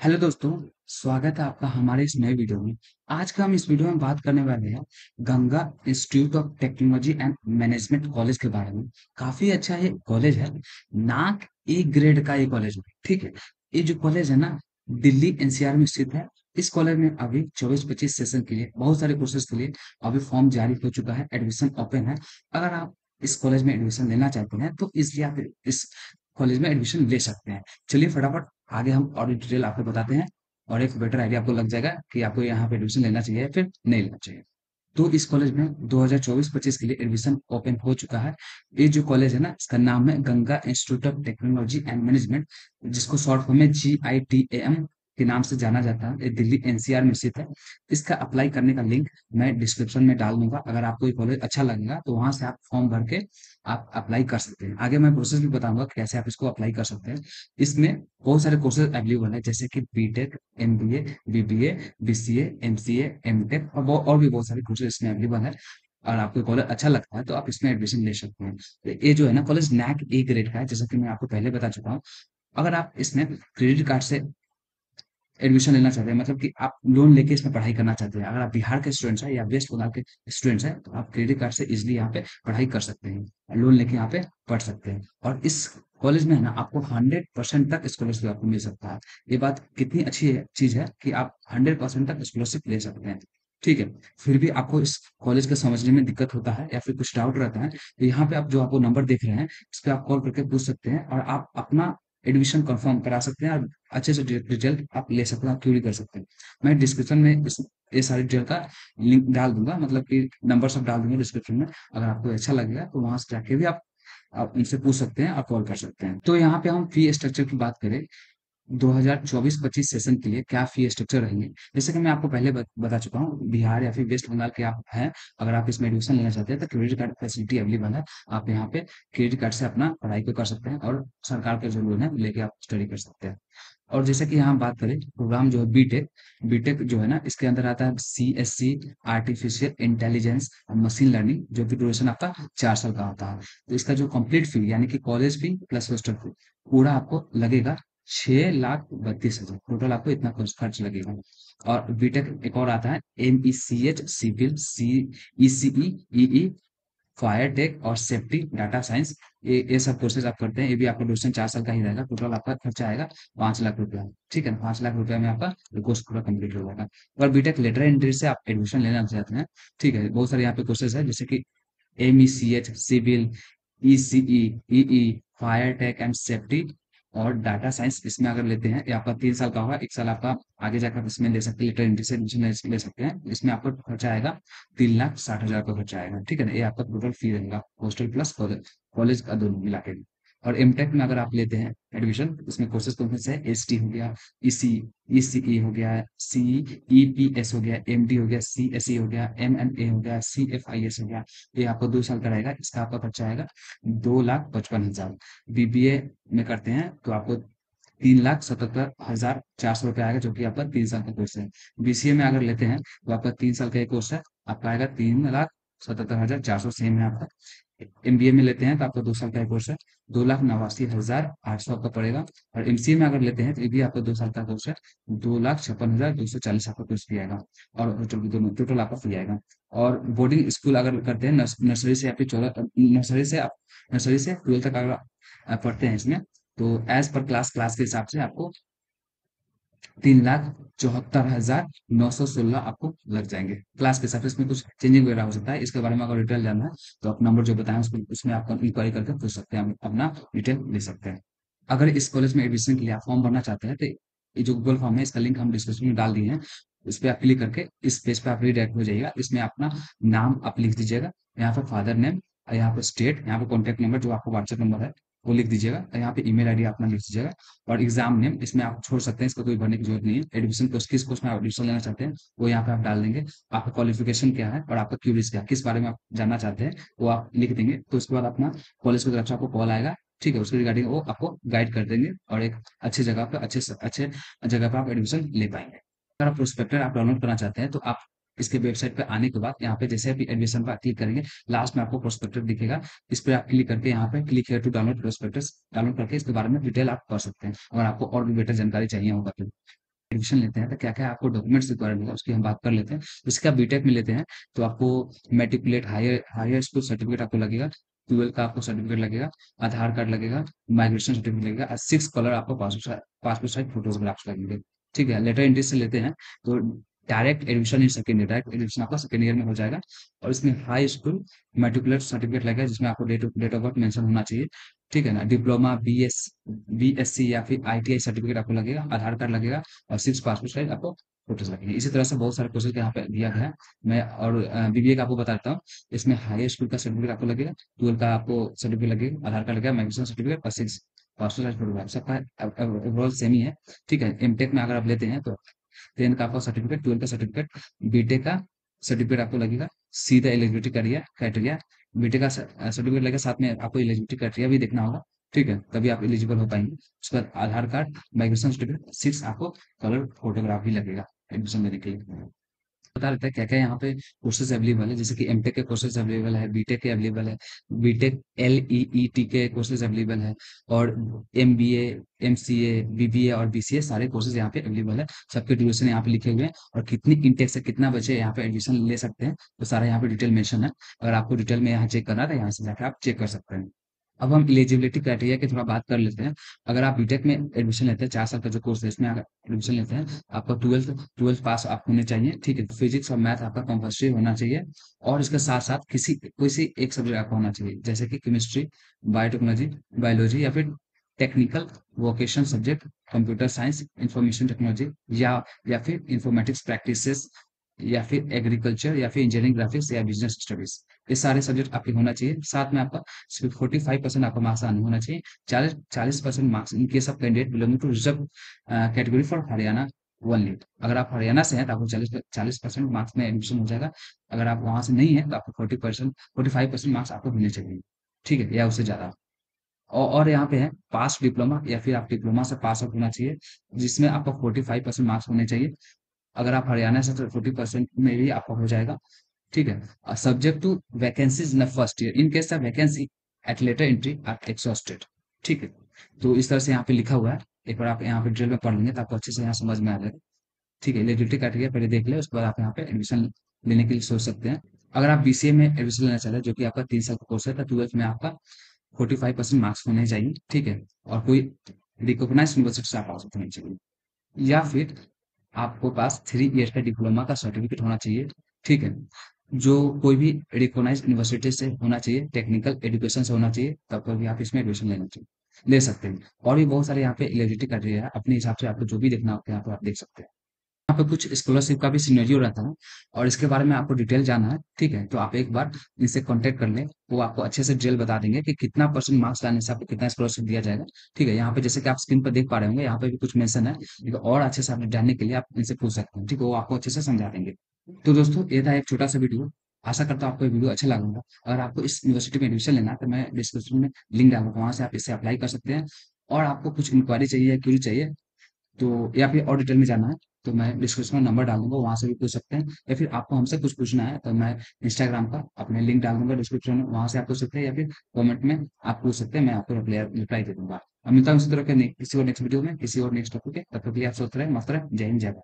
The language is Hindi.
हेलो दोस्तों, स्वागत है आपका हमारे इस नए वीडियो में। आज का हम इस वीडियो में बात करने वाले हैं Ganga institute of technology and management college के बारे में। काफी अच्छा ये कॉलेज है। नाक ए ग्रेड का ये कॉलेज है। ठीक है। ये जो कॉलेज है ना, दिल्ली एनसीआर में स्थित है। इस कॉलेज में अभी 24-25 सेशन के लिए बहुत सारे कोर्सेज के लिए अभी फॉर्म जारी हो चुका है। एडमिशन ओपन है। अगर आप इस कॉलेज में एडमिशन लेना चाहते हैं तो इसलिए आप इस कॉलेज में एडमिशन ले सकते हैं। चलिए फटाफट आगे हम और डिटेल आपको बताते हैं और एक बेटर आइडिया आपको लग जाएगा कि आपको यहाँ पे एडमिशन लेना चाहिए या फिर नहीं लेना चाहिए। तो इस कॉलेज में 2024-25 के लिए एडमिशन ओपन हो चुका है। ये जो कॉलेज है ना, इसका नाम है Ganga institute of technology and management, जिसको शॉर्ट फॉर्म में GITAM के नाम से जाना जाता है। ये दिल्ली एनसीआर में स्थित है। इसका अप्लाई करने का लिंक मैं डिस्क्रिप्शन में डाल दूंगा। अगर आपको ये कॉलेज अच्छा लगेगा तो वहां से आप फॉर्म भर के आप अप्लाई कर सकते हैं। आगे मैं प्रोसेस भी बताऊंगा कि कैसे आप इसको अप्लाई कर सकते हैं। इसमें बहुत सारे कोर्सेज अवेलेबल है, जैसे कि BTech, MBA, BBA, BCA, MCA, MTech और भी बहुत सारे कोर्सेज इसमें अवेलेबल है। और आपको कॉलेज अच्छा लगता है तो आप इसमें एडमिशन ले सकते हैं। तो ये जो है ना, कॉलेज नैक ए ग्रेड का है, जैसा कि मैं आपको पहले बता चुका हूँ। अगर आप इसमें क्रेडिट कार्ड से एडमिशन लेना चाहते हैं, मतलब कि आप लोन लेके इसमें पढ़ाई करना चाहते हैं, अगर आप बिहार के स्टूडेंट्स हैं या वेस्ट बंगाल के स्टूडेंट्स हैं, तो आप क्रेडिट कार्ड से इजिली यहाँ पे पढ़ाई कर सकते हैं, लोन लेके यहाँ पे पढ़ सकते हैं। और इस कॉलेज में है ना, आपको 100% तक स्कॉलरशिप आपको मिल सकता है। ये बात कितनी अच्छी है चीज है कि आप 100% तक स्कॉलरशिप ले सकते हैं। ठीक है। फिर भी आपको इस कॉलेज को समझने में दिक्कत होता है या फिर कुछ डाउट रहता है, तो यहाँ पे आप जो आपको नंबर देख रहे हैं, इस पे आप कॉल करके पूछ सकते हैं और आप अपना एडमिशन कंफर्म करा सकते हैं और अच्छे से रिजल्ट आप ले सकते हैं, आप क्यूरी कर सकते हैं। मैं डिस्क्रिप्शन में इस ये सारी डिटेल का लिंक डाल दूंगा, मतलब कि नंबर सब डाल दूंगा डिस्क्रिप्शन में। अगर आपको अच्छा लगेगा तो वहां से जाके भी आप उनसे पूछ सकते हैं और कॉल कर सकते हैं। तो यहाँ पे हम फी स्ट्रक्चर की बात करें, 2024-25 सेशन के लिए क्या फी स्ट्रक्चर रहेंगे। जैसे कि मैं आपको पहले बता चुका हूँ, बिहार या फिर वेस्ट बंगाल के आप हैं, अगर आप इसमें एडमिशन लेना चाहते हैं तो क्रेडिट कार्ड फैसिलिटी अवेलेबल है। आप यहाँ पे क्रेडिट कार्ड से अपना पढ़ाई को कर सकते हैं और सरकार के जो रूल है लेके आप स्टडी कर सकते हैं। और जैसे कि यहाँ बात करें, प्रोग्राम जो है बीटेक, बीटेक जो है ना, इसके अंदर आता है CSC, आर्टिफिशियल इंटेलिजेंस और मशीन लर्निंग, जो कि ड्यूरेशन आपका 4 साल का होता है। तो इसका जो कंप्लीट फी यानी कि college fee plus hostel fee पूरा आपको लगेगा 6,32,000। टोटल आपको इतना खर्च लगेगा। और बीटेक एक और आता है MECH, civil, ECE, EE, fire tech और सेफ्टी डाटा साइंस। ये सब कोर्सेज आप करते हैं, ये भी आपका ड्यूरेशन 4 साल का ही रहेगा। टोटल आपका खर्चा आएगा 5 लाख रुपया। ठीक है ना, 5 लाख रुपया में आपका कोर्स पूरा कंप्लीट हो जाएगा। और बीटेक लेटर एंट्री से आप एडमिशन लेना चाहते हैं, ठीक है, बहुत सारे यहाँ पे कोर्सेज है, जैसे कि MECH, civil, ECE, EE, fire tech and safety और डाटा साइंस। इसमें अगर लेते हैं, ये आपका 3 साल का होगा। 1 साल आपका आगे जाकर इसमें ले सकते हैं, लेटर एंट्री से एडमिशन ले सकते हैं। इसमें आपका खर्चा आएगा 3,60,000 का खर्चा आएगा। ठीक है ना, ये आपका टोटल फी रहेगा, हॉस्टल प्लस कॉलेज कॉलेज का दोनों मिला के। और एमटेक में अगर आप लेते हैं एडमिशन, इसमें कोर्सेज कौन से हैं, ST हो गया, EC, ECE हो गया, CEPS हो गया, MD हो गया, CSE हो गया, MMA हो गया, CFIS हो गया। ये आपको 2 साल का रहेगा। इसका आपका खर्चा आएगा 2,55,000। BBA में करते हैं तो आपको 3,77,400 रुपये आएगा, जो कि आपका 3 साल का कोर्स है। BCA में अगर लेते हैं तो आपका 3 साल का एक कोर्स है, आपका आएगा 3,77,400, सेम है आपका। MBA में लेते हैं तो आपका 2 साल का एक कोर्स है, 2,89,800 आपका पड़ेगा। और MCA में अगर लेते हैं तो ये भी आपका 2 साल का कोर्स है, 2,56,240 आपका कोर्स भी आएगा। और दोनों टोटल आपका फ्री आएगा। और बोर्डिंग स्कूल अगर करते हैं, नर्सरी से या फिर नर्सरी से 12 तक अगर आप पढ़ते हैं इसमें, तो एज पर क्लास के हिसाब से आपको 3,74,916 आपको लग जाएंगे। क्लास के हिसाब से इसमें कुछ चेंजिंग वगैरह हो सकता है। इसके बारे में अगर डिटेल जानना है तो आप नंबर जो बताएं उसको, उसमें आप इंक्वायरी करके पूछ सकते हैं, अपना डिटेल ले सकते हैं। अगर इस कॉलेज में एडमिशन के लिए आप फॉर्म भरना चाहते हैं तो ये जो गूगल फॉर्म है, इसका लिंक हम डिस्क्रिप्शन में डाल दिए हैं। इस पे आप क्लिक करके इस पेज पे आप रीडायरेक्ट हो जाइएगा। इसमें अपना नाम आप लिख दीजिएगा, यहाँ पे फादर नेम, यहाँ पे स्टेट, यहाँ पे कॉन्टैक्ट नंबर जो आपको व्हाट्सएप नंबर है वो लिख दीजिएगा, और यहाँ पे ईमेल आईडी अपना लिख दीजिएगा। और एग्जाम नेम इसमें आप छोड़ सकते हैं, इसको कोई भरने की जरूरत नहीं है। एडमिशन कोर्स किस कोर्स में आप एडमिशन लेना चाहते हैं वो यहाँ पे आप डाल देंगे। आपका क्वालिफिकेशन क्या है और आपका क्यूरीज क्या है, किस बारे में आप जानना चाहते हैं, वो आप लिख देंगे। तो उसके बाद अपना कॉलेज की तरफ से आपको कॉल आएगा। ठीक है, उसके रिगार्डिंग वो आपको गाइड कर देंगे और एक अच्छी जगह पे अच्छे जगह पे आप एडमिशन ले पाएंगे। अगर आप प्रोस्पेक्टर आप डाउनलोड करना चाहते हैं तो आप इसके वेबसाइट पे आने के बाद यहाँ पे जैसे भी एडमिशन पर क्लिक करेंगे, लास्ट में आपको प्रोस्पेक्टर दिखेगा। इस पे आप क्लिक करके यहाँ पे click here to download prospectus download करके इसके बारे में डिटेल आप पढ़ सकते हैं, अगर आपको और भी बेटर जानकारी चाहिए होगा तो। एडमिशन लेते हैं तो क्या-क्या आपको डॉक्यूमेंट्स रिक्वायर्ड होगा उसकी हम बात कर लेते हैं। जैसे कि आप बीटेक में लेते हैं तो आपको matriculate higher higher school certificate आपको लगेगा, 12 का आपको सर्टिफिकेट लगेगा, आधार कार्ड लगेगा, माइग्रेशन सर्टिफिकेट लगेगा और 6 कलर आपको पासपोर्ट साइज फोटोग्राफ्स लगेंगे। ठीक है, लेटर एंट्री से लेते हैं तो direct admission in second year, direct admission आपका सेकंड ईयर में हो जाएगा और इसमें हाई स्कूल मैट्रिकुलेट सर्टिफिकेट लगेगा जिसमें आपको डेट ऑफ बर्थ मेंशन होना चाहिए। ठीक है ना, डिप्लोमा बीएससी या फिर आईटीआई सर्टिफिकेट आपको लगेगा, आधार कार्ड लगेगा और 6 पासपोर्ट साइज आपको फोटोज लगेंगे। इसी तरह से बहुत सारे कोर्सेज यहाँ पे दिया गया है। मैं और बीबीए का आपको बता देता हूँ। इसमें हाई स्कूल का सर्टिफिकेट आपको लगेगा, 12 का आपको सर्टिफिकेट लगेगा, आधार कार्ड लगेगा, माइग्रेशन सर्टिफिकेट और 6 पासपोर्ट साइज फोटोग्राफ सबका ओवरऑल सेम ही है। ठीक है, एमटेक में अगर आप लेते हैं तो 10 का आपका सर्टिफिकेट, 12 का सर्टिफिकेट, बीटेक का सर्टिफिकेट आपको लगेगा, सीधा एलिजिबिलिटी क्राइटेरिया बीटेक का सर्टिफिकेट लगेगा, साथ में आपको एलिजिबिलिटी क्राइटेरिया भी देखना होगा। ठीक है, तभी आप एलिजिबल हो पाएंगे। उसके बाद आधार कार्ड, माइग्रेशन सर्टिफिकेट, 6 आपको कलर फोटोग्राफ भी लगेगा एडमिशन लेने के लिए। बता देते हैं क्या-क्या यहाँ पे कोर्सेज अवेलेबल है। जैसे कि एमटेक के कोर्सेज अवेलेबल है, बीटेक के अवेलेबल है, बीटेक एलईईटी के कोर्सेज अवेलेबल है और एमबीए, एमसीए, बीबीए और बीसीए सारे कोर्सेज यहाँ पे अवेलेबल है। सबके ड्यूरेशन यहाँ पे लिखे हुए हैं और कितनी इंटेक से कितना बच्चे यहाँ पे एडमिशन ले सकते हैं तो सारा यहाँ पे डिटेल मेंशन है। अगर आपको डिटेल में यहाँ चेक करना है तो यहाँ से जाकर आप चेक कर सकते हैं। अब हम एलिजिबिलिटी क्राइटेरिया की थोड़ा बात कर लेते हैं। अगर आप बीटेक में एडमिशन लेते हैं, 4 साल का जो कोर्स है इसमें अगर एडमिशन लेते हैं, आपका 12th पास आप होने चाहिए। ठीक है, फिजिक्स और मैथ आपका कंपल्सरी होना चाहिए और इसके साथ-साथ किसी एक सब्जेक्ट आपका होना चाहिए, जैसे कि केमिस्ट्री, बायोटेक्नोलॉजी, बायोलॉजी या फिर technical vocational subject, computer science, information technology या फिर इंफॉर्मेटिक्स प्रैक्टिसेस या फिर एग्रीकल्चर या फिर इंजीनियरिंग ग्राफिक्स या बिजनेस स्टडीज। ये सारे सब्जेक्ट आपके होना चाहिए। साथ में आपका सिर्फ 45% आपका मार्क्स आने होना चाहिए। 40% marks in case of candidate belonging to reserve category for Haryana only. अगर आप हरियाणा से हैं तो आपको 40% मार्क्स में एडमिशन हो जाएगा। अगर आप वहां से नहीं है तो आपको 45% मार्क्स आपको मिलने चाहिए। ठीक है, या उससे ज्यादा। और यहाँ पे है पास डिप्लोमा या फिर आप डिप्लोमा से पास आउट होना चाहिए जिसमें आपका 45% मार्क्स होने चाहिए। अगर आप हरियाणा से तो 40% में भी आपका हो जाएगा। ठीक है, subject to vacancies in the first year in case the vacancy at later entry are exhausted. ठीक है, तो इस तरह से यहाँ पे लिखा हुआ है। एक बार आप यहाँ पे डिटेल में पढ़ लेंगे तो आपको अच्छे से यहाँ समझ में आ जाएगा। ठीक है, एलिजिबिलिटी क्राइटेरिया पहले देख ले, उसके बाद आप यहाँ पे एडमिशन लेने के लिए सोच सकते हैं। अगर आप बीसीए में एडमिशन लेना चाहते हैं जो कि आपका 3 साल का कोर्स है तो 12th में आपका 45% मार्क्स होने चाहिए। ठीक है, और कोई रिकॉग्नाइज यूनिवर्सिटी से आप पास होने चाहिए या फिर आपको पास 3 ईयर का डिप्लोमा का सर्टिफिकेट होना चाहिए। ठीक है, जो कोई भी रिकॉग्नाइज्ड यूनिवर्सिटी से होना चाहिए, टेक्निकल एजुकेशन से होना चाहिए, तब पर भी आप इसमें एडमिशन ले सकते हैं। और भी बहुत सारे यहाँ पे एलिजिबिलिटी क्राइटेरिया है, अपने हिसाब से आपको जो भी देखना होता है यहाँ पे आप देख सकते हैं। यहाँ पे कुछ स्कॉलरशिप का भी सिनेरियो रहता है और इसके बारे में आपको डिटेल जानना है। ठीक है, तो आप एक बार इनसे कांटेक्ट कर लें, वो आपको अच्छे से डिटेल बता देंगे कि कितना परसेंट मार्क्स लाने से आपको कितना स्कॉलरशिप दिया जाएगा। ठीक है, यहाँ पे जैसे कि आप स्क्रीन पर देख पा रहे होंगे, यहाँ पे भी कुछ मेंशन है। ठीक है, और अच्छे से आपने जानने के लिए आप इनसे पूछ सकते हैं। ठीक है, वो आपको अच्छे से समझा देंगे। तो दोस्तों ये था एक छोटा सा वीडियो। आशा करता हूँ आपको ये वीडियो अच्छा लगा होगा। अगर आपको इस यूनिवर्सिटी में एडमिशन लेना है तो मैं डिस्क्रिप्शन में लिंक डालूंगा, वहां से आप इससे अप्लाई कर सकते हैं। और आपको कुछ इंक्वायरी चाहिए, क्यूरी चाहिए तो या फिर और डिटेल में जानना है तो मैं डिस्क्रिप्शन में नंबर डाल दूंगा, वहां से भी पूछ सकते हैं। या फिर आपको हमसे कुछ पूछना है तो मैं इंस्टाग्राम का अपने लिंक डाल दूंगा डिस्क्रिप्शन में, वहां से आप पूछ सकते हैं या फिर कमेंट में आप पूछ सकते हैं, मैं आपको रिप्लाई दे दूंगा। अब मिलता हूँ इसी तरह के किसी और नेक्स्ट वीडियो में किसी और नेक्स्ट टॉपिक पे। तब तक के लिए आप स्वस्थ रहें, मस्त रहें। जय हिंद, जय भारत।